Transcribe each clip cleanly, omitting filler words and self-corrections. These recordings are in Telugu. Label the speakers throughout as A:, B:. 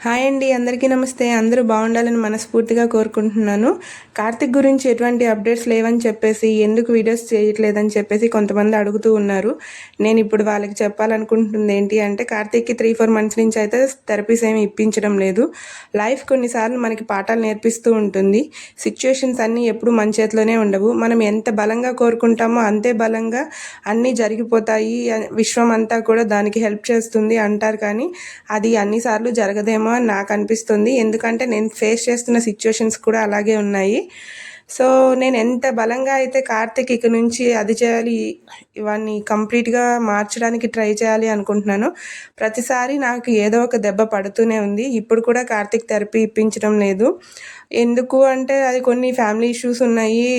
A: హాయ్ అండి, అందరికీ నమస్తే. అందరూ బాగుండాలని మనస్ఫూర్తిగా కోరుకుంటున్నాను. కార్తిక్ గురించి ఎటువంటి అప్డేట్స్ లేవని చెప్పేసి, ఎందుకు వీడియోస్ చేయట్లేదని చెప్పేసి కొంతమంది అడుగుతూ ఉన్నారు. నేను ఇప్పుడు వాళ్ళకి చెప్పాలనుకుంటుంది ఏంటి అంటే, కార్తిక్కి 3-4 మంత్స్ నుంచి అయితే థెరపీస్ ఏమి ఇప్పించడం లేదు. లైఫ్ కొన్నిసార్లు మనకి పాఠాలు నేర్పిస్తూ ఉంటుంది. సిచ్యుయేషన్స్ అన్నీ ఎప్పుడు మన చేతిలోనే ఉండవు. మనం ఎంత బలంగా కోరుకుంటామో అంతే బలంగా అన్నీ జరిగిపోతాయి. విశ్వం అంతా కూడా దానికి హెల్ప్ చేస్తుంది అంటారు, కానీ అది అన్నిసార్లు జరగదేమో అని నాకు అనిపిస్తుంది. ఎందుకంటే నేను ఫేస్ చేస్తున్న సిచ్యువేషన్స్ కూడా అలాగే ఉన్నాయి. సో నేను ఎంత బలంగా అయితే కార్తిక్ ఇక నుంచి అది చేయాలి, ఇవన్నీ కంప్లీట్గా మార్చడానికి ట్రై చేయాలి అనుకుంటున్నాను, ప్రతిసారి నాకు ఏదో ఒక దెబ్బ పడుతూనే ఉంది. ఇప్పుడు కూడా కార్తిక్ థెరపీ ఇప్పించడం లేదు. ఎందుకు అంటే, అది కొన్ని ఫ్యామిలీ ఇష్యూస్ ఉన్నాయి,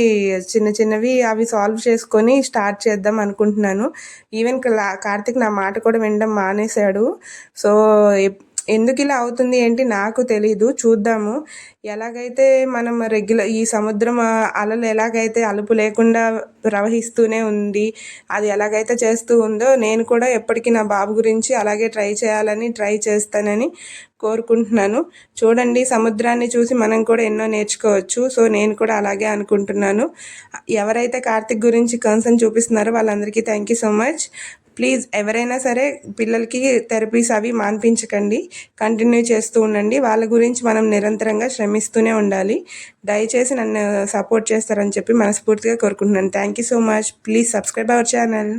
A: చిన్న చిన్నవి. అవి సాల్వ్ చేసుకొని స్టార్ట్ చేద్దాం అనుకుంటున్నాను. ఈవెన్ కార్తిక్ నా మాట కూడా వినడం మానేశాడు. సో ఎందుకు ఇలా అవుతుంది ఏంటి నాకు తెలీదు. చూద్దాము. ఎలాగైతే మనం ఈ సముద్రం అలలు ఎలాగైతే అలుపు లేకుండా ప్రవహిస్తూనే ఉంది, అది ఎలాగైతే చేస్తూ ఉందో, నేను కూడా ఎప్పటికీ నా బాబు గురించి అలాగే ట్రై చేస్తానని కోరుకుంటున్నాను. చూడండి, సముద్రాన్ని చూసి మనం కూడా ఎన్నో నేర్చుకోవచ్చు. సో నేను కూడా అలాగే అనుకుంటున్నాను. ఎవరైతే కార్తిక్ గురించి కన్సర్న్ చూపిస్తున్నారో వాళ్ళందరికీ thank you so much. Please ఎవరైనా సరే పిల్లలకి థెరపీస్ అవి మాన్పించకండి, కంటిన్యూ చేస్తూ ఉండండి. వాళ్ళ గురించి మనం నిరంతరంగా శ్రమిస్తూనే ఉండాలి. దయచేసి నన్ను సపోర్ట్ చేస్తారని చెప్పి మనస్ఫూర్తిగా కోరుకుంటున్నాను. Thank you so much. Please subscribe our channel.